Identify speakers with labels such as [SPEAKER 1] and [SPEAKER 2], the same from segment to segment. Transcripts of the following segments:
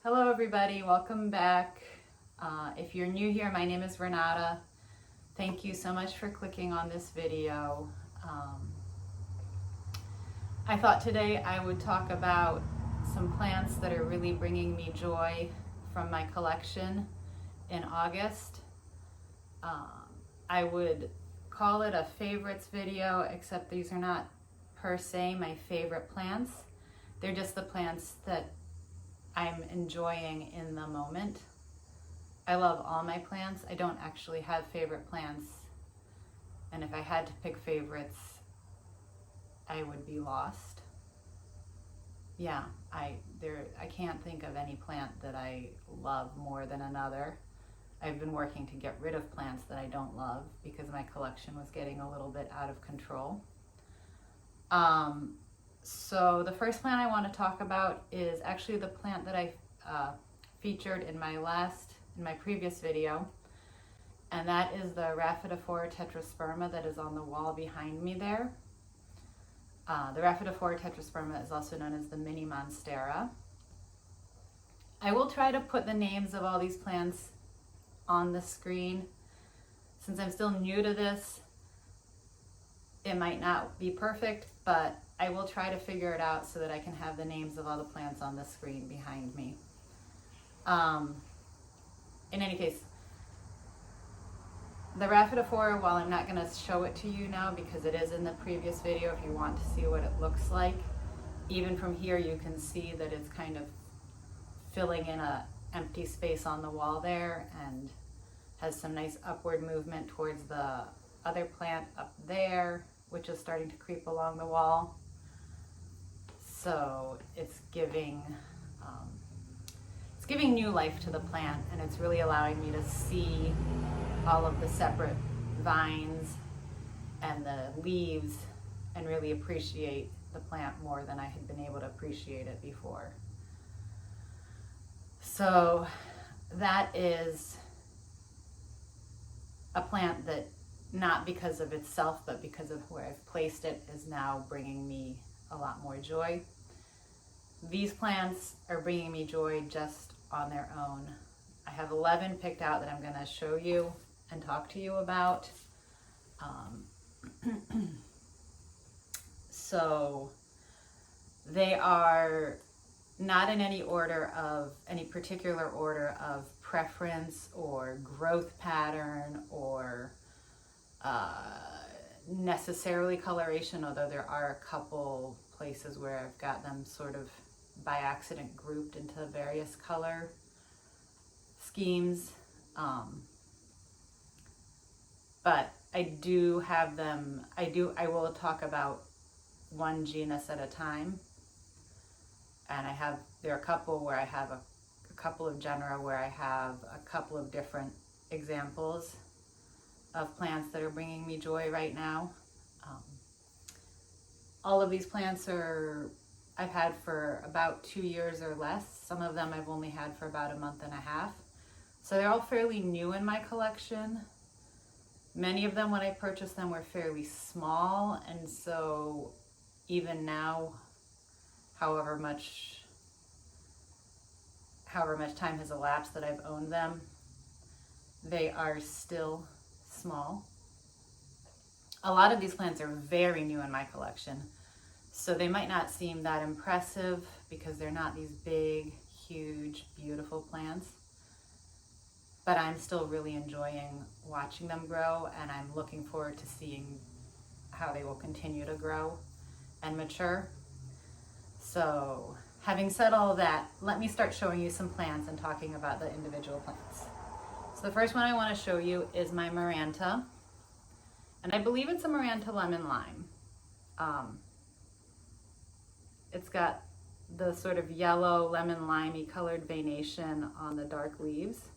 [SPEAKER 1] Hello everybody, welcome back. If you're new here, my name is Renata. Thank you so much for clicking on this video. I thought today I would talk about some plants that are really bringing me joy from my collection in August. I would call it a favorites video, except these are not per se my favorite plants. They're just the plants that I'm enjoying in the moment. I love all my plants. I don't actually have favorite plants, and if I had to pick favorites, I would be lost. Yeah, I can't think of any plant that I love more than another. I've been working to get rid of plants that I don't love because my collection was getting a little bit out of control. So the first plant I want to talk about is actually the plant that I featured in my previous video, and that is the Rhaphidophora tetrasperma that is on the wall behind me there. The Rhaphidophora tetrasperma is also known as the mini monstera. I will try to put the names of all these plants on the screen. Since I'm still new to this, it might not be perfect, but I will try to figure it out so that I can have the names of all the plants on the screen behind me. In any case, the Rhaphidophora, while I'm not going to show it to you now because it is in the previous video if you want to see what it looks like, even from here you can see that it's kind of filling in an empty space on the wall there and has some nice upward movement towards the other plant up there, which is starting to creep along the wall. So it's giving new life to the plant, and it's really allowing me to see all of the separate vines and the leaves and really appreciate the plant more than I had been able to appreciate it before. So that is a plant that, not because of itself, but because of where I've placed it, is now bringing me a lot more joy. These plants are bringing me joy just on their own. I have 11 picked out that I'm going to show you and talk to you about. So they are not in any particular order of preference or growth pattern or necessarily coloration, although there are a couple places where I've got them sort of by accident grouped into various color schemes. But I do have them, I will talk about one genus at a time. And there are a couple where I have a couple of genera where I have a couple of different examples of plants that are bringing me joy right now. All of these plants I've had for about 2 years or less. Some of them I've only had for about a month and a half. So they're all fairly new in my collection. Many of them, when I purchased them, were fairly small, and so even now, however much time has elapsed that I've owned them, they are still small. A lot of these plants are very new in my collection, so they might not seem that impressive because they're not these big, huge, beautiful plants. But I'm still really enjoying watching them grow, and I'm looking forward to seeing how they will continue to grow and mature. So, having said all of that, let me start showing you some plants and talking about the individual plants. So the first one I want to show you is my Maranta, and I believe it's a Maranta lemon lime. It's got the sort of yellow lemon limey colored veination on the dark leaves.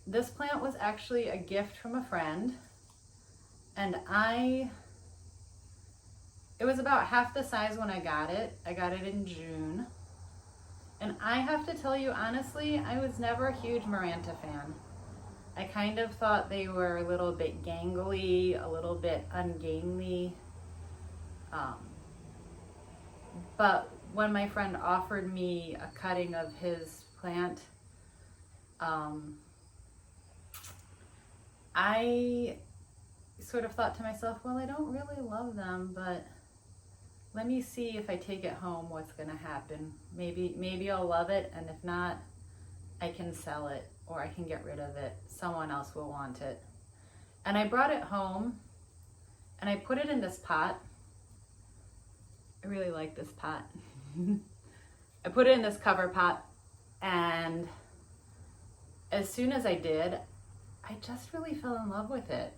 [SPEAKER 1] This plant was actually a gift from a friend, and it was about half the size when I got it. I got it in June, and I have to tell you honestly, I was never a huge Maranta fan. I kind of thought they were a little bit gangly, a little bit ungainly, but when my friend offered me a cutting of his plant, I sort of thought to myself, well, I don't really love them, but let me see if I take it home, what's going to happen. Maybe I'll love it, and if not, I can sell it or I can get rid of it. Someone else will want it. And I brought it home and I put it in this pot. I really like this pot. I put it in this cover pot, and as soon as I did, I just really fell in love with it.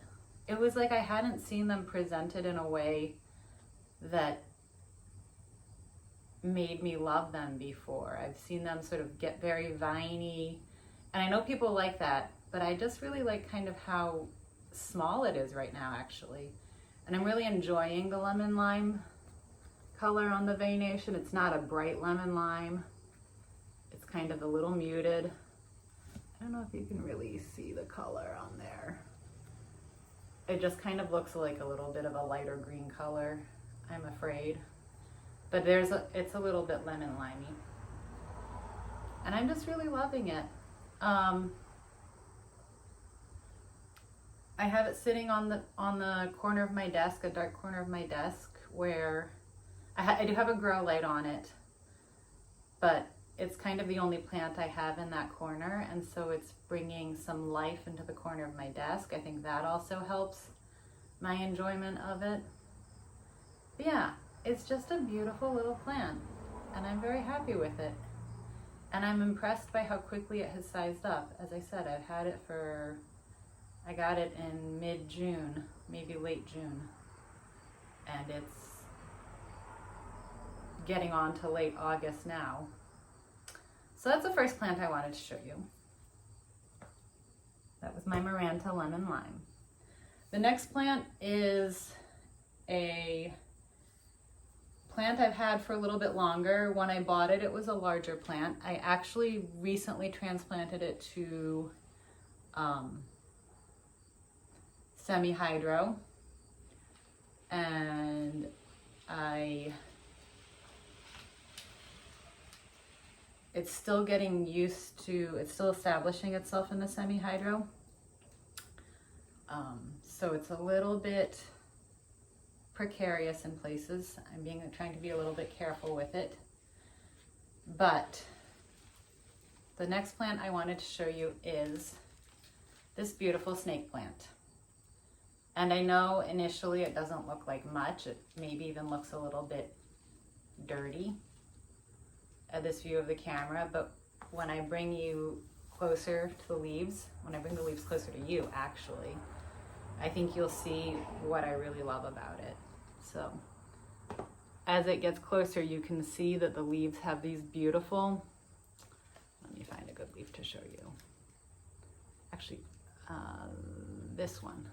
[SPEAKER 1] It was like I hadn't seen them presented in a way that made me love them before. I've seen them sort of get very viney, and I know people like that, but I just really like kind of how small it is right now, actually. And I'm really enjoying the lemon lime color on the veination. It's not a bright lemon lime. It's kind of a little muted. I don't know if you can really see the color on there. It just kind of looks like a little bit of a lighter green color, I'm afraid. But it's a little bit lemon limey. And I'm just really loving it. I have it sitting on the corner of my desk, a dark corner of my desk, where I do have a grow light on it, but it's kind of the only plant I have in that corner, and so it's bringing some life into the corner of my desk. I think that also helps my enjoyment of it. But yeah, it's just a beautiful little plant, and I'm very happy with it. And I'm impressed by how quickly it has sized up. As I said, I've had it I got it in mid-June, maybe late June, and it's getting on to late August now. So that's the first plant I wanted to show you. That was my Maranta Lemon Lime. The next plant is a plant I've had for a little bit longer. When I bought it, it was a larger plant. I actually recently transplanted it to semi-hydro, and it's still getting used to, it's still establishing itself in the semi-hydro. So it's a little bit precarious in places. I'm trying to be a little bit careful with it. But the next plant I wanted to show you is this beautiful snake plant. And I know initially it doesn't look like much. It maybe even looks a little bit dirty at this view of the camera, but when I bring you closer to the leaves, when I bring the leaves closer to you, actually, I think you'll see what I really love about it. So as it gets closer, you can see that the leaves have these beautiful, let me find a good leaf to show you. Actually, this one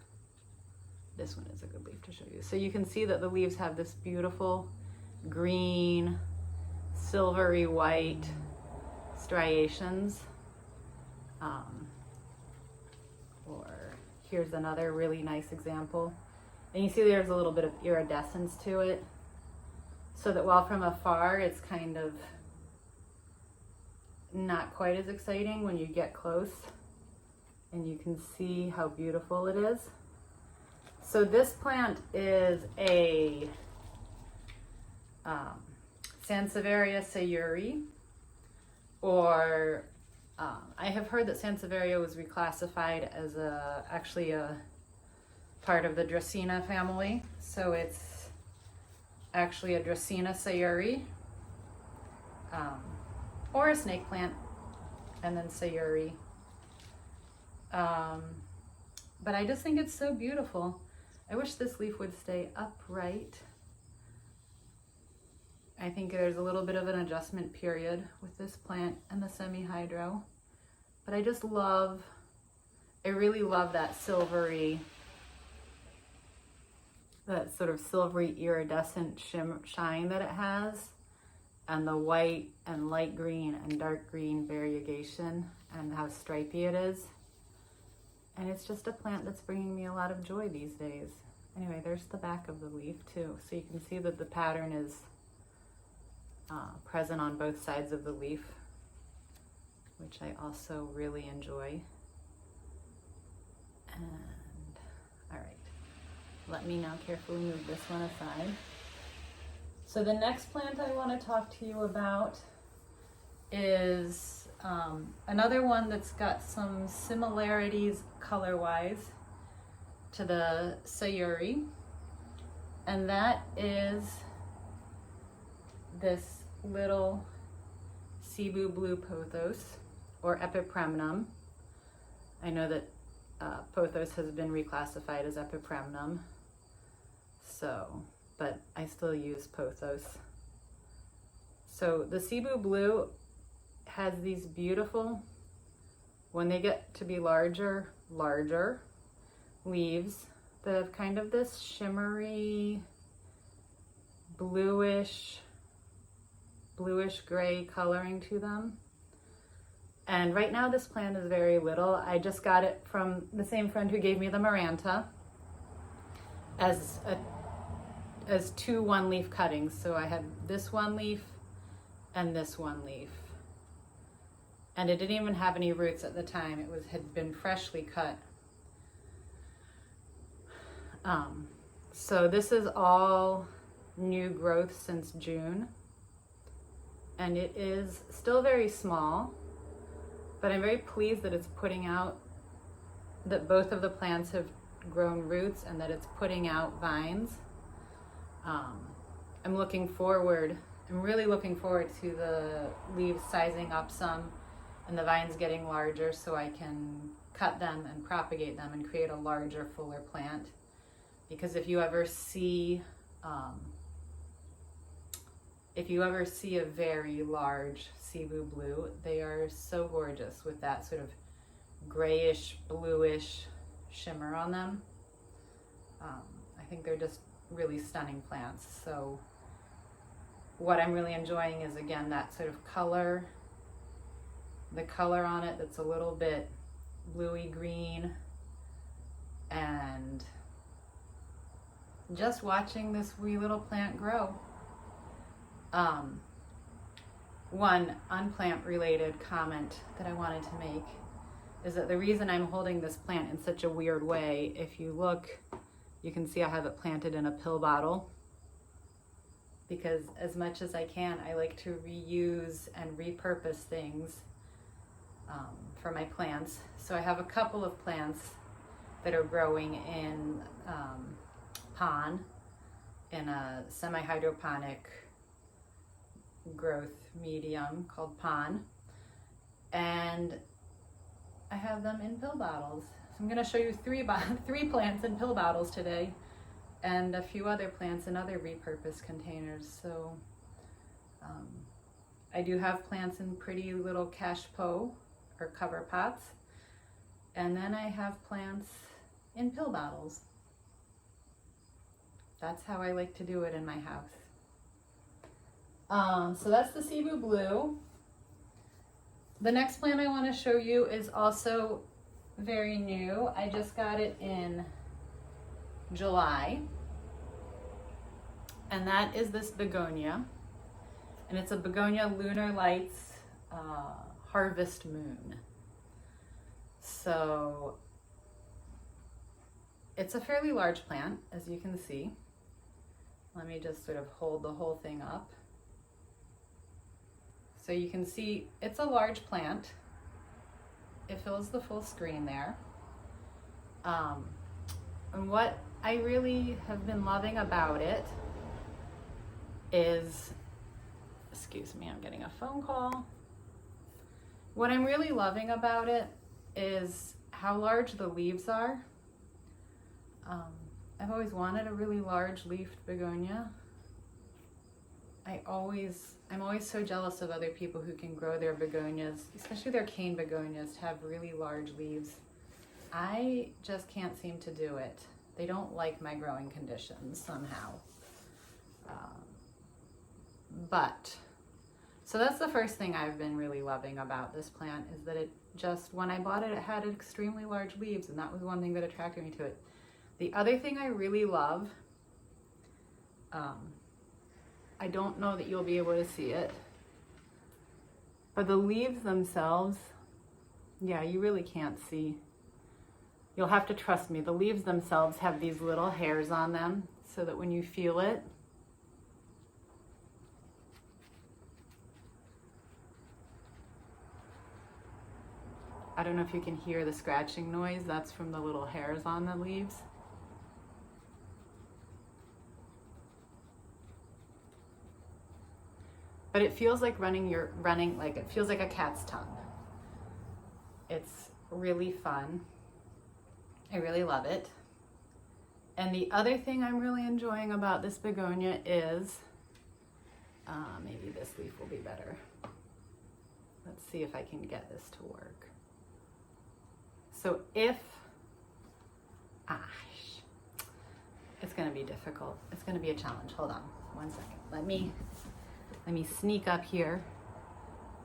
[SPEAKER 1] is a good leaf to show you. So you can see that the leaves have this beautiful green, silvery white striations. Or here's another really nice example. And you see there's a little bit of iridescence to it, so that while from afar it's kind of not quite as exciting, when you get close and you can see how beautiful it is. So this plant is a Sansevieria sayuri, or I have heard that Sansevieria was reclassified as actually a part of the Dracaena family. So it's actually a Dracaena sayuri, or a snake plant, and then sayuri. But I just think it's so beautiful. I wish this leaf would stay upright. I think there's a little bit of an adjustment period with this plant and the semi-hydro, but I really love that silvery, that sort of silvery iridescent shine that it has, and the white and light green and dark green variegation, and how stripy it is. And it's just a plant that's bringing me a lot of joy these days. Anyway, there's the back of the leaf too. So you can see that the pattern is present on both sides of the leaf, which I also really enjoy. And all right, let me now carefully move this one aside. So the next plant I want to talk to you about is another one that's got some similarities color-wise to the Sayuri, and that is this little Cebu blue pothos, or Epipremnum. I know that pothos has been reclassified as Epipremnum, but I still use pothos. So the Cebu blue has these beautiful, when they get to be larger leaves that have kind of this shimmery bluish gray coloring to them. And right now this plant is very little. I just got it from the same friend who gave me the Maranta as two one-leaf cuttings. So I had this one leaf and this one leaf. And it didn't even have any roots at the time. It had been freshly cut. So this is all new growth since June. And it is still very small, but I'm very pleased that it's putting out, that both of the plants have grown roots and that it's putting out vines. I'm really looking forward to the leaves sizing up some and the vines getting larger so I can cut them and propagate them and create a larger, fuller plant. Because if you ever see a very large Cebu blue, they are so gorgeous with that sort of grayish, bluish shimmer on them. I think they're just really stunning plants. So what I'm really enjoying is, again, that sort of color, the color on it that's a little bit bluey green, and just watching this wee little plant grow. One unplant related comment that I wanted to make is that the reason I'm holding this plant in such a weird way, if you look, you can see I have it planted in a pill bottle, because as much as I can, I like to reuse and repurpose things for my plants. So I have a couple of plants that are growing in pon, in a semi-hydroponic growth medium called pon, and I have them in pill bottles. So I'm going to show you three plants in pill bottles today, and a few other plants in other repurposed containers. So I do have plants in pretty little cachepot or cover pots, and then I have plants in pill bottles. That's how I like to do it in my house. So that's the Cebu blue. The next plant I want to show you is also very new. I just got it in July. And that is this begonia. And it's a begonia Lunar Lights Harvest Moon. So it's a fairly large plant, as you can see. Let me just sort of hold the whole thing up. So you can see it's a large plant. It fills the full screen there. And what I really have been loving about it is, excuse me, I'm getting a phone call. What I'm really loving about it is how large the leaves are. I've always wanted a really large leafed begonia. I'm always so jealous of other people who can grow their begonias, especially their cane begonias, to have really large leaves. I just can't seem to do it. They don't like my growing conditions somehow. So that's the first thing I've been really loving about this plant, is that it just, when I bought it, it had extremely large leaves, and that was one thing that attracted me to it. The other thing I really love I don't know that you'll be able to see it. But the leaves themselves, yeah, you really can't see. You'll have to trust me. The leaves themselves have these little hairs on them so that when you feel it, I don't know if you can hear the scratching noise. That's from the little hairs on the leaves. But it feels like it feels like a cat's tongue. It's really fun. I really love it. And the other thing I'm really enjoying about this begonia is, maybe this leaf will be better. Let's see if I can get this to work. So it's gonna be difficult. It's gonna be a challenge. Hold on one second. Let me sneak up here.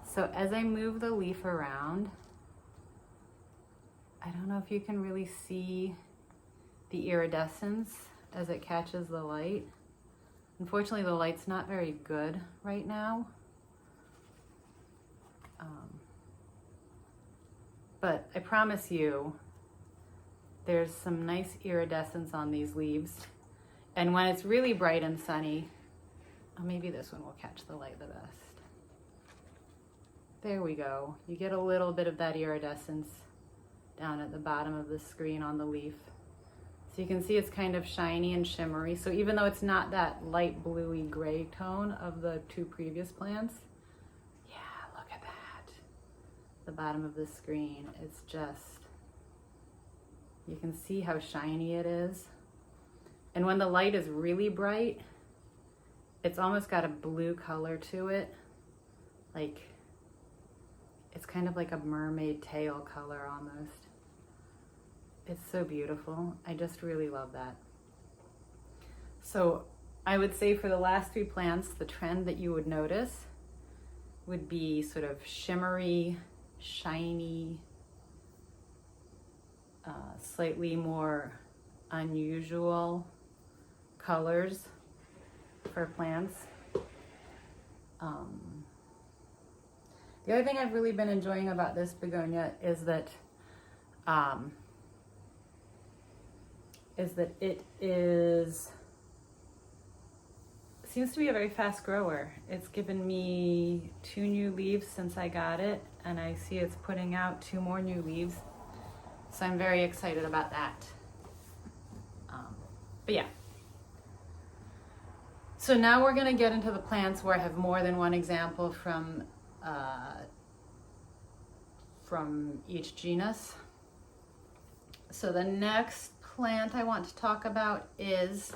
[SPEAKER 1] So as I move the leaf around, I don't know if you can really see the iridescence as it catches the light. Unfortunately, the light's not very good right now. But I promise you, there's some nice iridescence on these leaves. And when it's really bright and sunny, maybe this one will catch the light the best. There we go. You get a little bit of that iridescence down at the bottom of the screen on the leaf. So you can see it's kind of shiny and shimmery. So even though it's not that light bluey gray tone of the two previous plants, yeah, look at that. The bottom of the screen, it's just, you can see how shiny it is. And when the light is really bright, it's almost got a blue color to it. Like, it's kind of like a mermaid tail color almost. It's so beautiful. I just really love that. So I would say for the last three plants, the trend that you would notice would be sort of shimmery, shiny, slightly more unusual colors for plants. The other thing I've really been enjoying about this begonia is that it seems to be a very fast grower. It's given me 2 new leaves since I got it, and I see it's putting out 2 more new leaves. So I'm very excited about that. But yeah. So now we're gonna get into the plants where I have more than one example from each genus. So the next plant I want to talk about is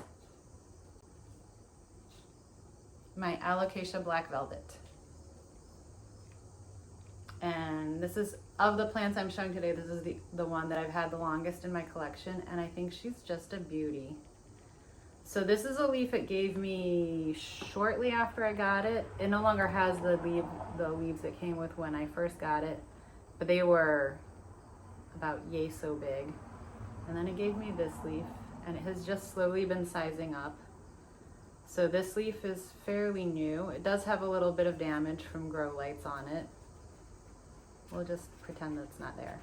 [SPEAKER 1] my Alocasia Black Velvet. And this is, of the plants I'm showing today, this is the one that I've had the longest in my collection, and I think she's just a beauty. So this is a leaf it gave me shortly after I got it. It no longer has the leaves it came with when I first got it, but they were about yay so big. And then it gave me this leaf, and it has just slowly been sizing up. So this leaf is fairly new. It does have a little bit of damage from grow lights on it. We'll just pretend that's not there.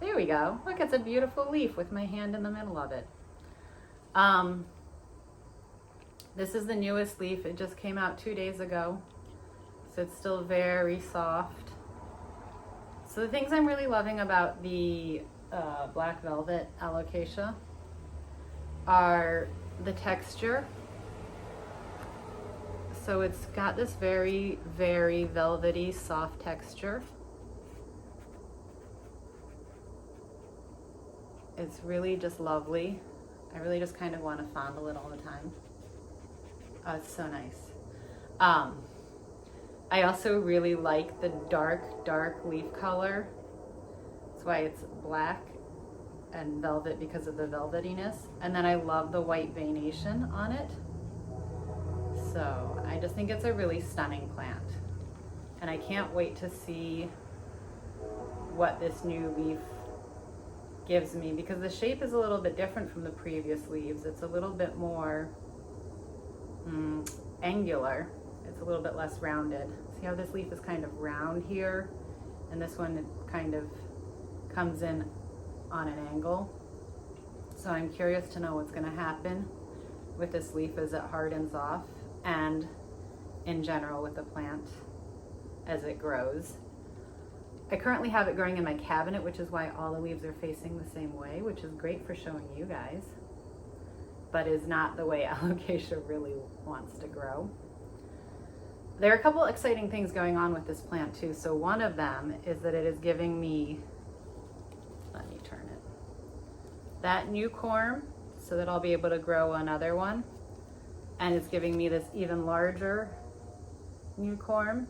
[SPEAKER 1] There we go. Look, it's a beautiful leaf with my hand in the middle of it. This is the newest leaf. It just came out 2 days ago. So it's still very soft. So the things I'm really loving about the Black Velvet Alocasia are the texture. So it's got this very, very velvety, soft texture. It's really just lovely. I really just kind of want to fondle it all the time. Oh, it's so nice. I also really like the dark leaf color. That's why it's black and velvet, because of the velvetiness. And then I love the white veination on it. So I just think it's a really stunning plant. And I can't wait to see what this new leaf gives me, because the shape is a little bit different from the previous leaves. It's a little bit more angular. It's a little bit less rounded. See how this leaf is kind of round here, and this one it kind of comes in on an angle. So I'm curious to know what's going to happen with this leaf as it hardens off, and in general with the plant as it grows. I currently have it growing in my cabinet, which is why all the leaves are facing the same way, which is great for showing you guys, but is not the way alocasia really wants to grow. There are a couple exciting things going on with this plant too. So one of them is that it is giving me, let me turn it, that new corm so that I'll be able to grow another one. And it's giving me this even larger new corm.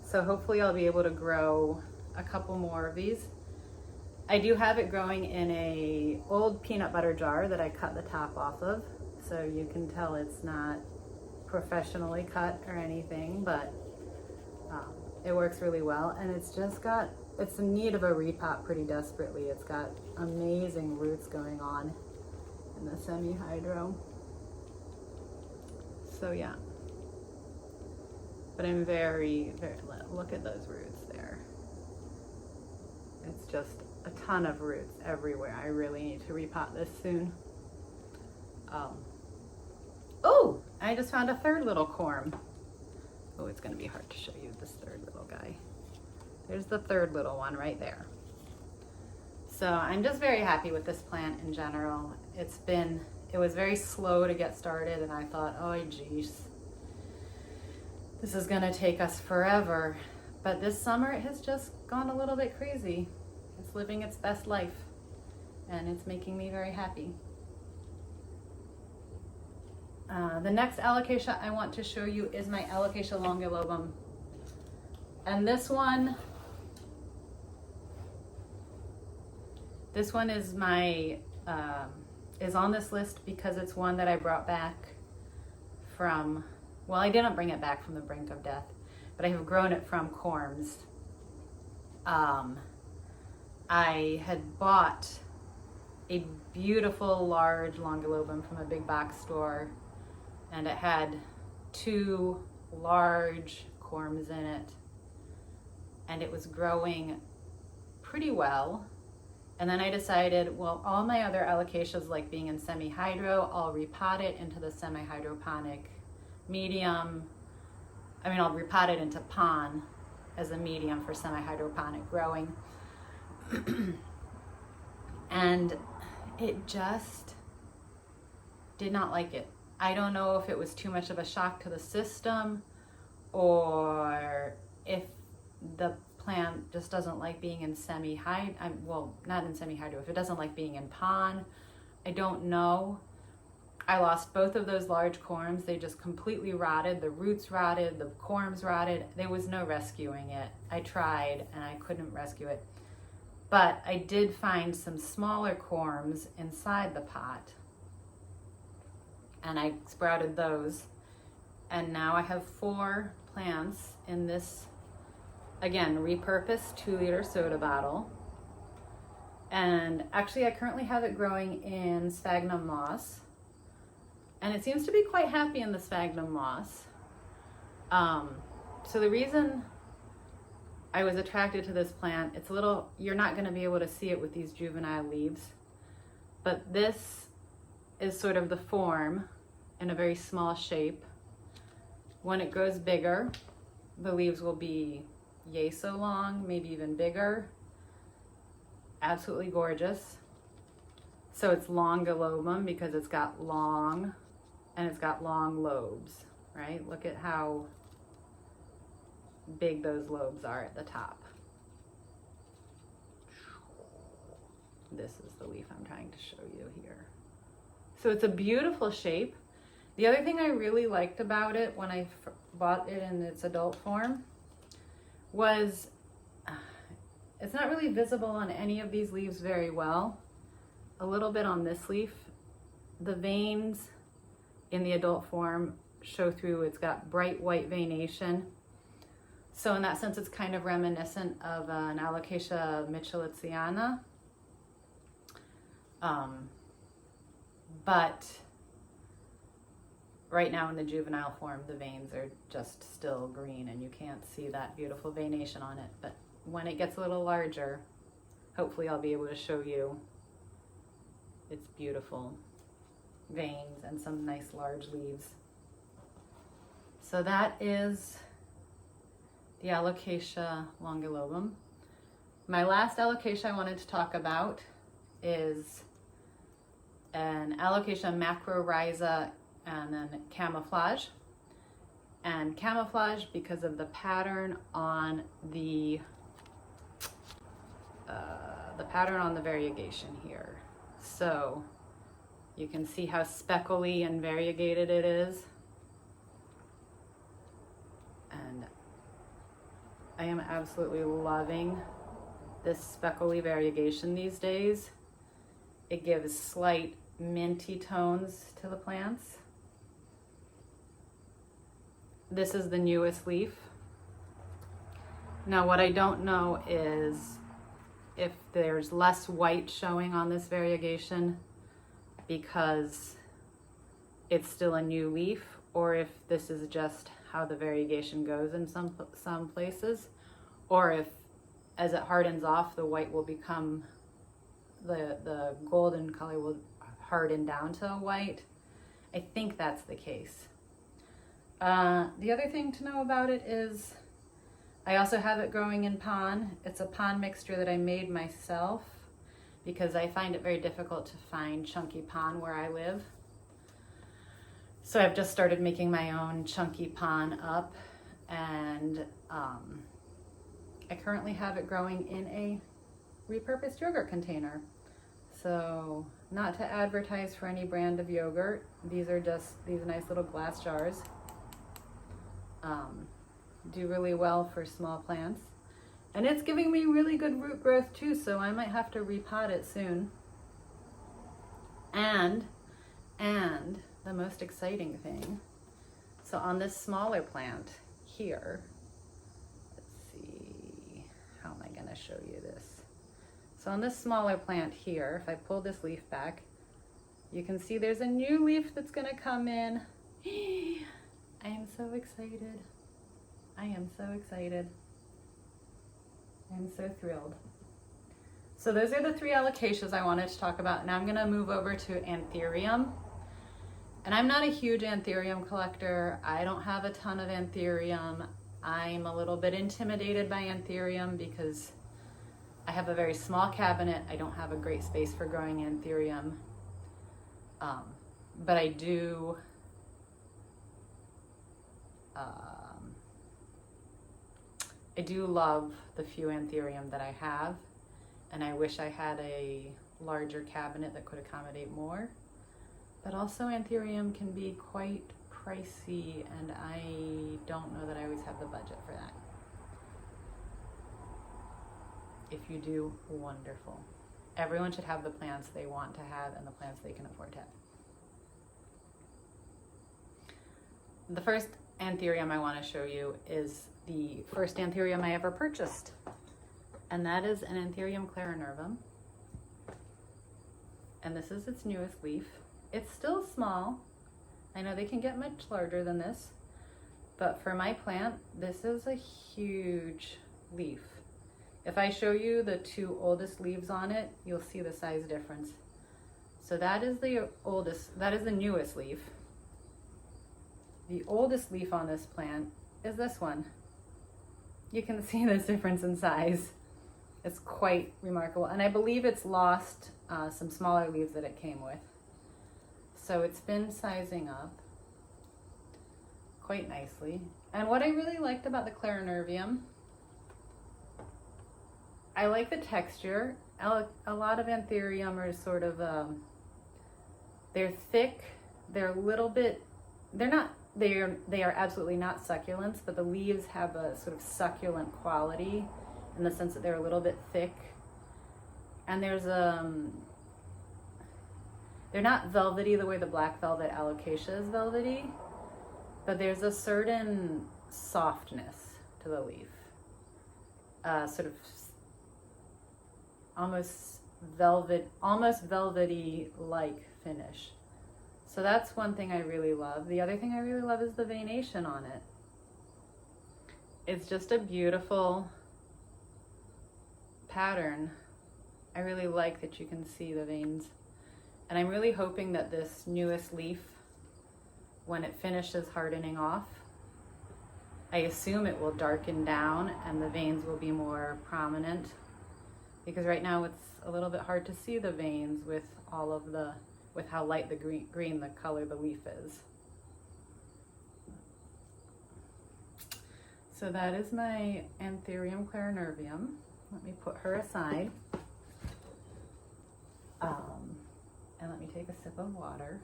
[SPEAKER 1] So hopefully I'll be able to grow a couple more of these. I do have it growing in a old peanut butter jar that I cut the top off of. So you can tell it's not professionally cut or anything, but it works really well. And it's in need of a repot pretty desperately. It's got amazing roots going on in the semi-hydro. So yeah, but I'm very, look at those roots there. It's just a ton of roots everywhere. I really need to repot this soon. Oh, I just found a third little corm. Oh, it's gonna be hard to show you this third little guy. There's the third little one right there. So I'm just very happy with this plant in general. It was very slow to get started, and I thought, oh geez, this is gonna take us forever. But this summer it has just gone a little bit crazy. It's living its best life, and it's making me very happy. The next alocasia I want to show you is my Alocasia longulobum. And this one is is on this list because it's one that I brought back from, well, I didn't bring it back from the brink of death, but I have grown it from corms. I had bought a beautiful large longulobum from a big box store, and it had 2 large corms in it, and it was growing pretty well. And then I decided, well, all my other alocasias like being in semi-hydro, I'll repot it into the semi-hydroponic medium. I'll repot it into pon as a medium for semi-hydroponic growing. And it just did not like it. I don't know if it was too much of a shock to the system, or if the plant just doesn't like being in semi-hydro, well, not in semi-hydro, if it doesn't like being in pon, I don't know. I lost both of those large corms. They just completely rotted. The roots rotted, the corms rotted. There was no rescuing it. I tried and I couldn't rescue it. But I did find some smaller corms inside the pot, and I sprouted those. And now I have 4 plants in this, again, repurposed 2-liter soda bottle. And actually I currently have it growing in sphagnum moss. And it seems to be quite happy in the sphagnum moss. So the reason I was attracted to this plant, it's a little, you're not gonna be able to see it with these juvenile leaves, but this is sort of the form in a very small shape. When it grows bigger, the leaves will be yay so long, maybe even bigger. Absolutely gorgeous. So it's longulobum because it's got long, and it's got long lobes, right? Look at how big those lobes are at the top. This is the leaf I'm trying to show you here. So it's a beautiful shape. The other thing I really liked about it when I bought it in its adult form was it's not really visible on any of these leaves very well. A little bit on this leaf. The veins in the adult form show through. It's got bright white veination. So in that sense, it's kind of reminiscent of an Alocasia mitchellitziana. But right now in the juvenile form, the veins are just still green and you can't see that beautiful veination on it. But when it gets a little larger, hopefully I'll be able to show you its beautiful veins and some nice large leaves. So that is the Alocasia longilobum. My last alocasia I wanted to talk about is an Alocasia macrorhiza and then camouflage. And camouflage because of the pattern on the variegation here. So you can see how speckly and variegated it is. And I am absolutely loving this speckly variegation these days. It gives slight minty tones to the plants. This is the newest leaf. Now what I don't know is if there's less white showing on this variegation because it's still a new leaf, or if this is just how the variegation goes in some places, or if as it hardens off, the white will become, the golden color will harden down to white. I think that's the case. The other thing to know about it is I also have it growing in pon. It's a pon mixture that I made myself because I find it very difficult to find chunky pon where I live. So I've just started making my own chunky pon up, and I currently have it growing in a repurposed yogurt container. So not to advertise for any brand of yogurt, these are just these nice little glass jars. Do really well for small plants. And it's giving me really good root growth too, so I might have to repot it soon. And the most exciting thing, so on this smaller plant here, let's see, how am I gonna show you this? So on this smaller plant here, if I pull this leaf back, you can see there's a new leaf that's gonna come in. I am so excited. I am so excited. I'm so thrilled. So those are the three alocasias I wanted to talk about. Now I'm gonna move over to Anthurium. And I'm not a huge Anthurium collector. I don't have a ton of Anthurium. I'm a little bit intimidated by Anthurium because I have a very small cabinet. I don't have a great space for growing Anthurium. But I do love the few Anthurium that I have, and I wish I had a larger cabinet that could accommodate more. But also Anthurium can be quite pricey, and I don't know that I always have the budget for that. If you do, wonderful. Everyone should have the plants they want to have and the plants they can afford to have. The first Anthurium I want to show you is the first Anthurium I ever purchased, and that is an Anthurium clarinervum. And this is its newest leaf. It's still small. I know they can get much larger than this, but for my plant, this is a huge leaf. If I show you the two oldest leaves on it, you'll see the size difference. So that is the oldest, that is the newest leaf. The oldest leaf on this plant is this one. You can see this difference in size. It's quite remarkable. And I believe it's lost some smaller leaves that it came with. So it's been sizing up quite nicely. And what I really liked about the Clarinervium, I like the texture. A lot of Anthurium are sort of, they're thick, they're a little bit, they are absolutely not succulents, but the leaves have a sort of succulent quality in the sense that they're a little bit thick. And there's they're not velvety the way the black velvet alocasia is velvety, but there's a certain softness to the leaf. Sort of almost velvety like finish. So that's one thing I really love. The other thing I really love is the veination on it. It's just a beautiful pattern. I really like that you can see the veins. And I'm really hoping that this newest leaf, when it finishes hardening off, I assume it will darken down and the veins will be more prominent, because right now it's a little bit hard to see the veins with with how light the green the color the leaf is. So that is my Anthurium clarinervium. Let me put her aside. And let me take a sip of water.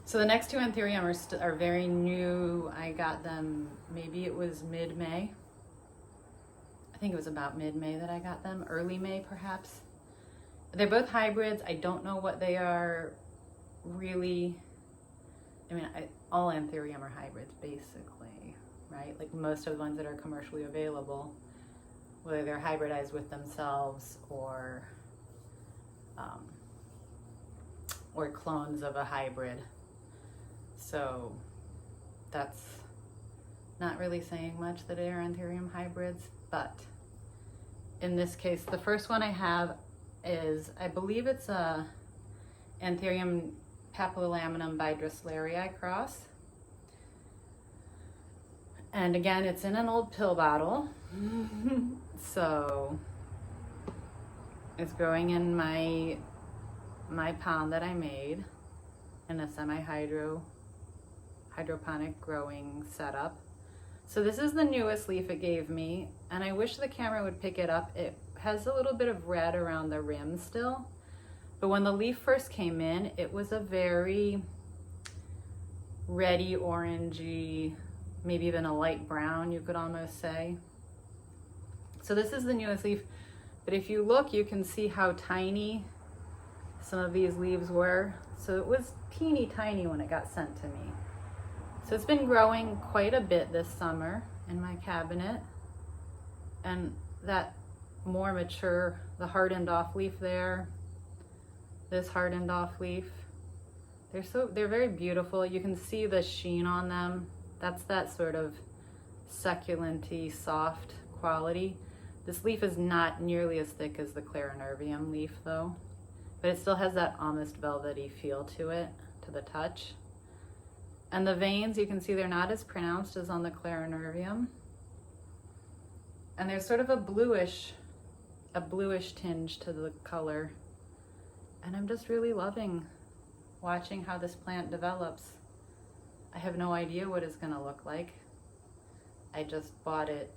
[SPEAKER 1] So the next two Anthurium are very new. I got them, maybe it was mid-May. I think it was about mid-May that I got them, early May perhaps. They're both hybrids. I don't know what they are really. I mean, all Anthurium are hybrids basically, right? Like most of the ones that are commercially available, whether they're hybridized with themselves or clones of a hybrid. So that's not really saying much that they are Anthurium hybrids, but in this case, the first one I have is, I believe it's a Anthurium papilolaminum bidroslerii cross. And again, it's in an old pill bottle. So it's growing in my pond that I made in a hydroponic growing setup. So this is the newest leaf it gave me, and I wish the camera would pick it up. It has a little bit of red around the rim still, but when the leaf first came in, it was a very reddy, orangey, maybe even a light brown, you could almost say. So this is the newest leaf, but if you look, you can see how tiny some of these leaves were. So it was teeny tiny when it got sent to me. So it's been growing quite a bit this summer in my cabinet. And that more mature, the hardened off leaf there, this hardened off leaf, they're very beautiful. You can see the sheen on them. That's that sort of succulent-y, soft quality. This leaf is not nearly as thick as the clarinervium leaf though, but it still has that almost velvety feel to it, to the touch. And the veins, you can see they're not as pronounced as on the clarinervium. And there's sort of a bluish tinge to the color. And I'm just really loving watching how this plant develops. I have no idea what it's gonna look like. I just bought it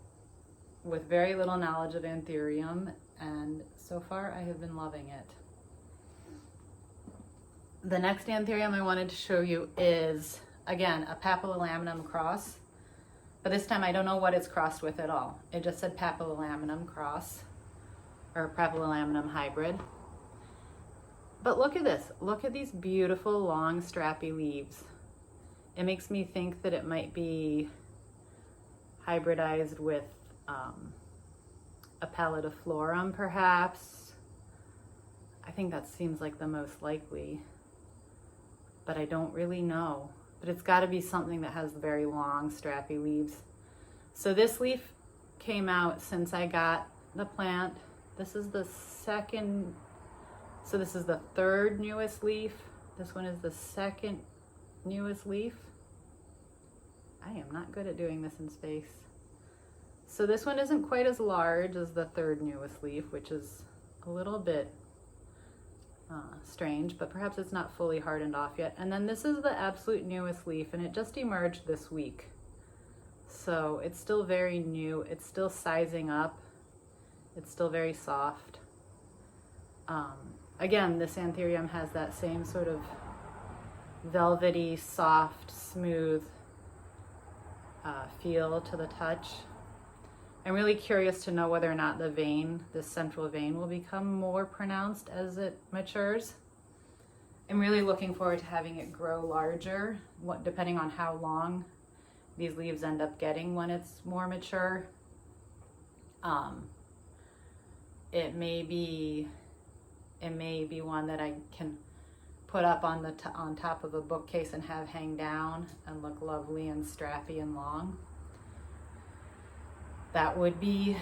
[SPEAKER 1] with very little knowledge of Anthurium, and so far I have been loving it. The next Anthurium I wanted to show you is, again, a papilolaminum cross, but this time I don't know what it's crossed with at all. It just said papilolaminum cross, or papilolaminum hybrid. But look at this. Look at these beautiful, long, strappy leaves. It makes me think that it might be hybridized with a pallidiflorum, perhaps. I think that seems like the most likely, but I don't really know. But it's got to be something that has very long, strappy leaves. So this leaf came out since I got the plant. This is the second, so this is the third newest leaf. This one is the second newest leaf. I am not good at doing this in space. So this one isn't quite as large as the third newest leaf, which is a little bit strange, but perhaps it's not fully hardened off yet. And then this is the absolute newest leaf, and it just emerged this week. So it's still very new. It's still sizing up. It's still very soft. Again, this Anthurium has that same sort of velvety, soft, smooth feel to the touch. I'm really curious to know whether or not the vein, this central vein, will become more pronounced as it matures. I'm really looking forward to having it grow larger, depending on how long these leaves end up getting when it's more mature. it may be one that I can put up on on top of a bookcase and have hang down and look lovely and strappy and long. That would be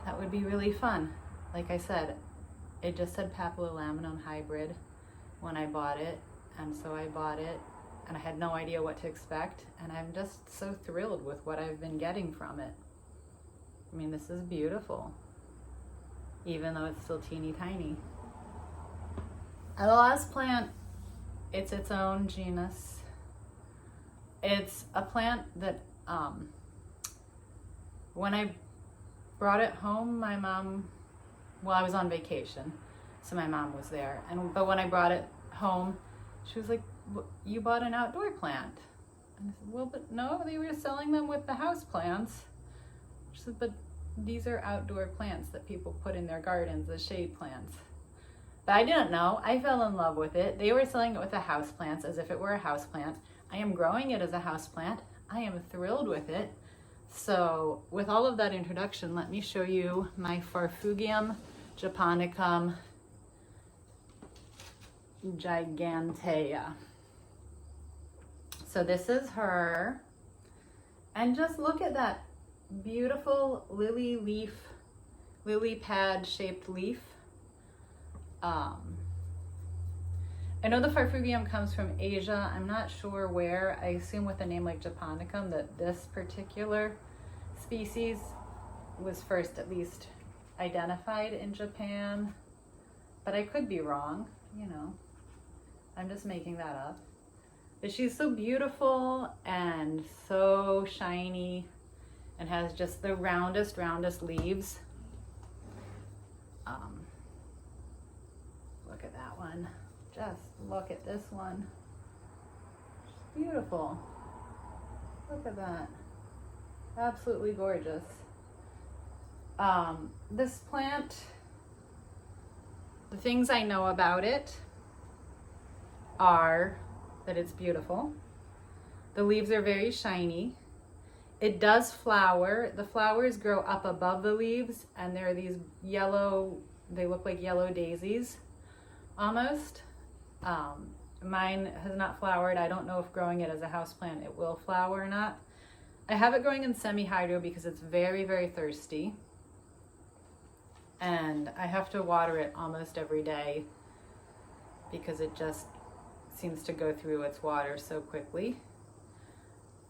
[SPEAKER 1] really fun. Like I said, it just said Papillolaminum hybrid when I bought it, and so I bought it, and I had no idea what to expect, and I'm just so thrilled with what I've been getting from it. I mean, this is beautiful, even though it's still teeny tiny. And the last plant, it's its own genus. It's a plant that when I brought it home, my mom, well, I was on vacation, so my mom was there. But when I brought it home, she was like, "You bought an outdoor plant?" And I said, "Well, but no, they were selling them with the house plants." She said, "But these are outdoor plants that people put in their gardens, the shade plants." But I didn't know. I fell in love with it. They were selling it with the house plants as if it were a house plant. I am growing it as a house plant. I am thrilled with it. So with all of that introduction, let me show you my Farfugium japonicum gigantea. So this is her. And just look at that beautiful lily pad shaped leaf. I know the Farfugium comes from Asia. I'm not sure where. I assume with a name like japonicum that this particular species was first at least identified in Japan, but I could be wrong, you know. I'm just making that up. But she's so beautiful and so shiny and has just the roundest leaves. Look at that one. Just look at this one. It's beautiful. Look at that. Absolutely gorgeous. This plant, the things I know about it are that it's beautiful. The leaves are very shiny. It does flower. The flowers grow up above the leaves, and there are these yellow, they look like yellow daisies almost. Mine has not flowered. I don't know if growing it as a houseplant it will flower or not. I have it growing in semi-hydro because it's very, very thirsty. And I have to water it almost every day because it just seems to go through its water so quickly.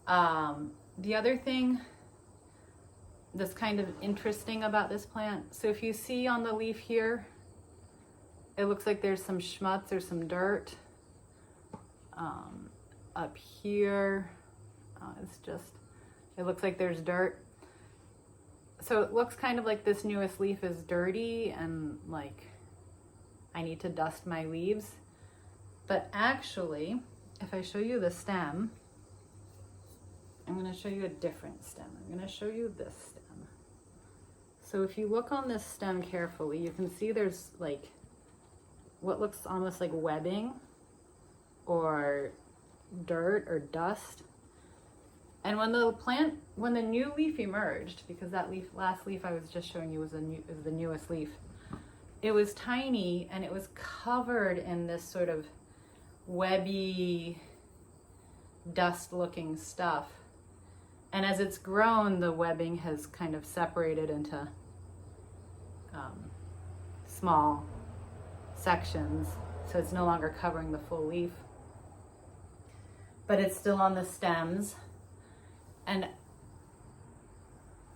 [SPEAKER 1] The other thing that's kind of interesting about this plant, so if you see on the leaf here, it looks like there's some schmutz or some dirt. Up here, it looks like there's dirt. So it looks kind of like this newest leaf is dirty and like I need to dust my leaves. But actually, if I show you the stem, I'm going to show you a different stem. I'm going to show you this stem. So if you look on this stem carefully, you can see there's like what looks almost like webbing or dirt or dust. And when the new leaf emerged, because that last leaf I was just showing you is the newest leaf, it was tiny and it was covered in this sort of webby, dust-looking stuff. And as it's grown, the webbing has kind of separated into small sections, so it's no longer covering the full leaf. But it's still on the stems. And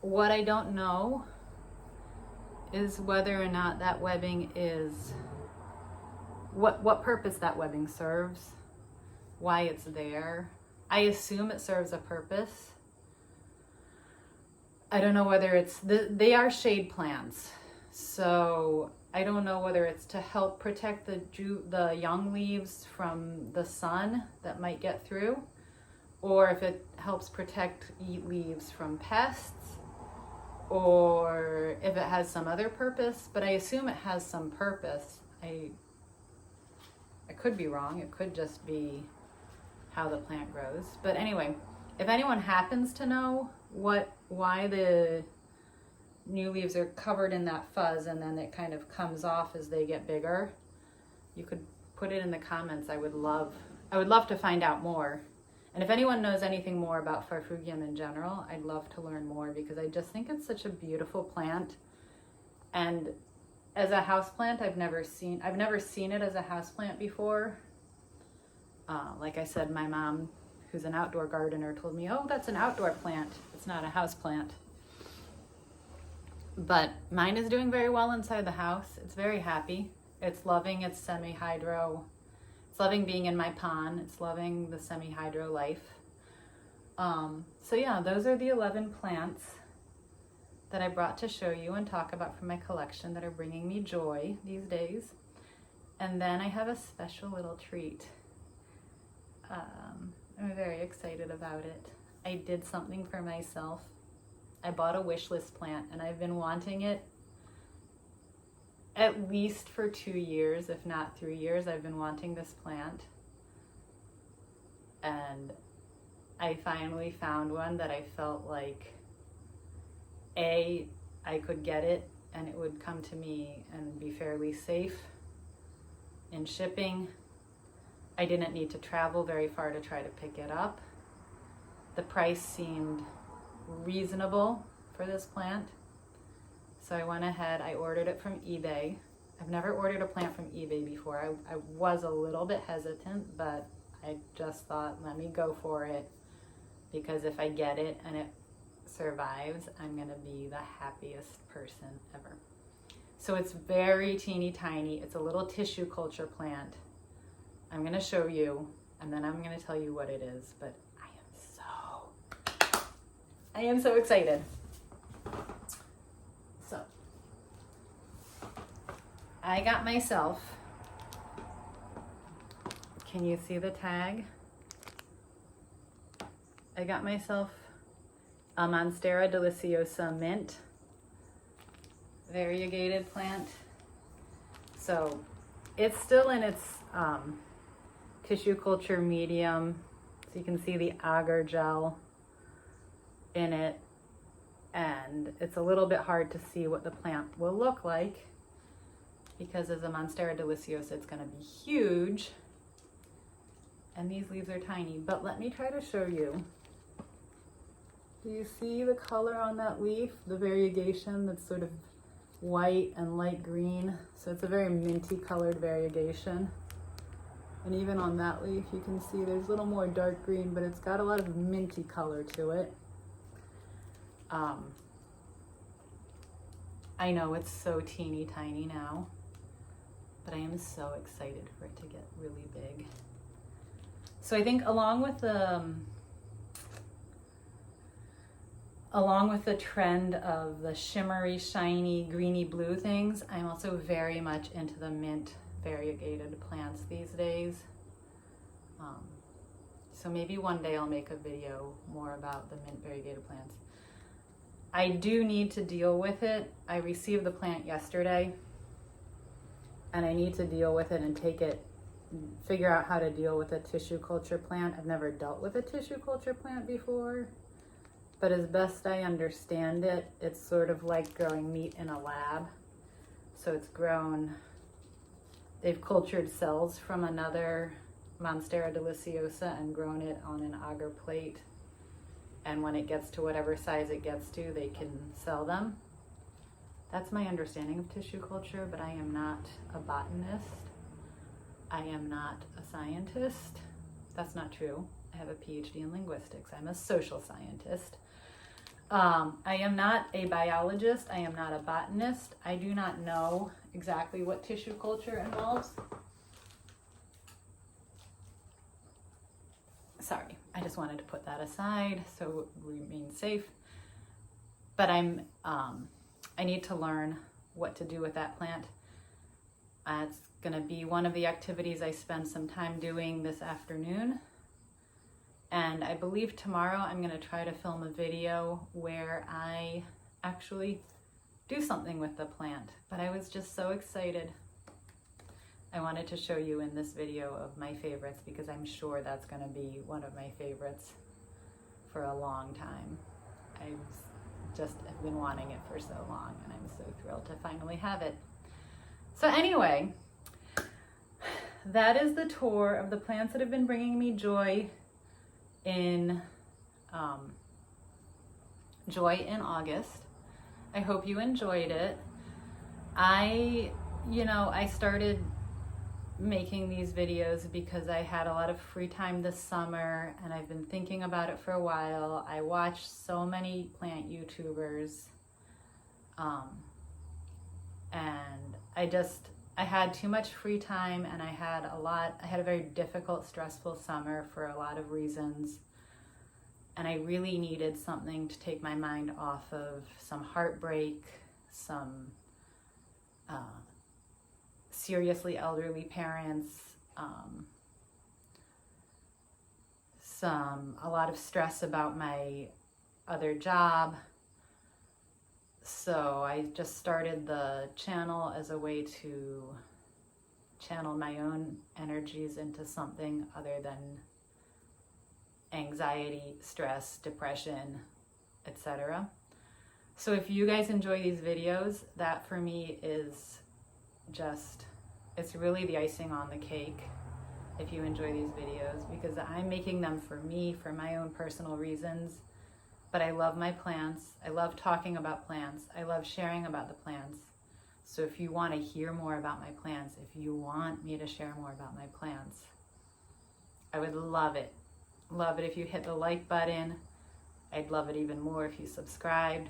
[SPEAKER 1] what I don't know is whether or not that webbing is, what purpose that webbing serves, why it's there. I assume it serves a purpose. I don't know whether it's, they are shade plants, so I don't know whether it's to help protect the young leaves from the sun that might get through, or if it helps protect leaves from pests, or if it has some other purpose, but I assume it has some purpose. I could be wrong. It could just be how the plant grows. But anyway, if anyone happens to know why the new leaves are covered in that fuzz and then it kind of comes off as they get bigger. You could put it in the comments. I would love to find out more. And if anyone knows anything more about Farfugium in general, I'd love to learn more because I just think it's such a beautiful plant. And as a houseplant, I've never seen it as a houseplant before. Like I said, my mom, who's an outdoor gardener, told me, oh, that's an outdoor plant. It's not a house plant. But mine is doing very well inside the house. It's very happy. It's loving its semi-hydro. It's loving being in my pond. It's loving the semi-hydro life. So yeah, those are the 11 plants that I brought to show you and talk about from my collection that are bringing me joy these days. And then I have a special little treat. I'm very excited about it. I did something for myself. I bought a wish list plant and I've been wanting it at least for 2 years, if not 3 years. I've been wanting this plant. And I finally found one that I felt like, I could get it and it would come to me and be fairly safe in shipping. I didn't need to travel very far to try to pick it up. The price seemed reasonable for this plant. So I went ahead, I ordered it from eBay. I've never ordered a plant from eBay before. I was a little bit hesitant, but I just thought, let me go for it. Because if I get it and it survives, I'm gonna be the happiest person ever. So it's very teeny tiny. It's a little tissue culture plant. I'm gonna show you, and then I'm gonna tell you what it is, but I am so excited. So, I got myself, can you see the tag? I got myself a Monstera deliciosa mint variegated plant. So it's still in its tissue culture medium. So you can see the agar gel in it, and it's a little bit hard to see what the plant will look like because as a Monstera deliciosa, it's going to be huge, and these leaves are tiny. But let me try to show you. Do you see the color on that leaf? The variegation that's sort of white and light green. So it's a very minty colored variegation. And even on that leaf, you can see there's a little more dark green, but it's got a lot of minty color to it. I know it's so teeny tiny now, but I am so excited for it to get really big. So I think along with the trend of the shimmery, shiny, greeny blue things, I'm also very much into the mint variegated plants these days. So maybe one day I'll make a video more about the mint variegated plants. I do need to deal with it. I received the plant yesterday and I need to deal with it and figure out how to deal with a tissue culture plant. I've never dealt with a tissue culture plant before, but as best I understand it, it's sort of like growing meat in a lab. So it's they've cultured cells from another Monstera deliciosa and grown it on an agar plate. And when it gets to whatever size it gets to, they can sell them. That's my understanding of tissue culture, but I am not a botanist. I am not a scientist. That's not true. I have a PhD in linguistics. I'm a social scientist. I am not a biologist. I am not a botanist. I do not know exactly what tissue culture involves. Sorry, I just wanted to put that aside so we remain safe. But I need to learn what to do with that plant. It's gonna be one of the activities I spend some time doing this afternoon. And I believe tomorrow I'm gonna try to film a video where I actually do something with the plant. But I was just so excited. I wanted to show you in this video of my favorites because I'm sure that's gonna be one of my favorites for a long time. just have been wanting it for so long, and I'm so thrilled to finally have it. So anyway, that is the tour of the plants that have been bringing me joy in August. I hope you enjoyed it. I started making these videos because I had a lot of free time this summer, and I've been thinking about it for a while. I watched so many plant YouTubers, and I had too much free time, and I had a very difficult, stressful summer for a lot of reasons, and I really needed something to take my mind off of some heartbreak, some seriously elderly parents, a lot of stress about my other job. So I just started the channel as a way to channel my own energies into something other than anxiety, stress, depression, etc. So if you guys enjoy these videos, that for me is it's really the icing on the cake if you enjoy these videos, because I'm making them for me, for my own personal reasons. But I love my plants. I love talking about plants. I love sharing about the plants. So if you want to hear more about my plants, if you want me to share more about my plants, I would love it. Love it if you hit the like button. I'd love it even more if you subscribed,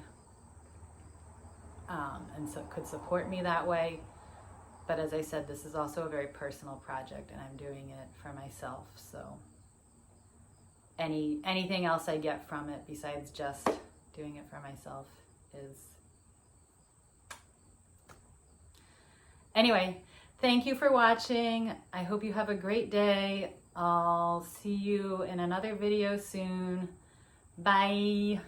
[SPEAKER 1] and so could support me that way. But as I said, this is also a very personal project, and I'm doing it for myself. So anything else I get from it besides just doing it for myself is... Anyway, thank you for watching. I hope you have a great day. I'll see you in another video soon. Bye.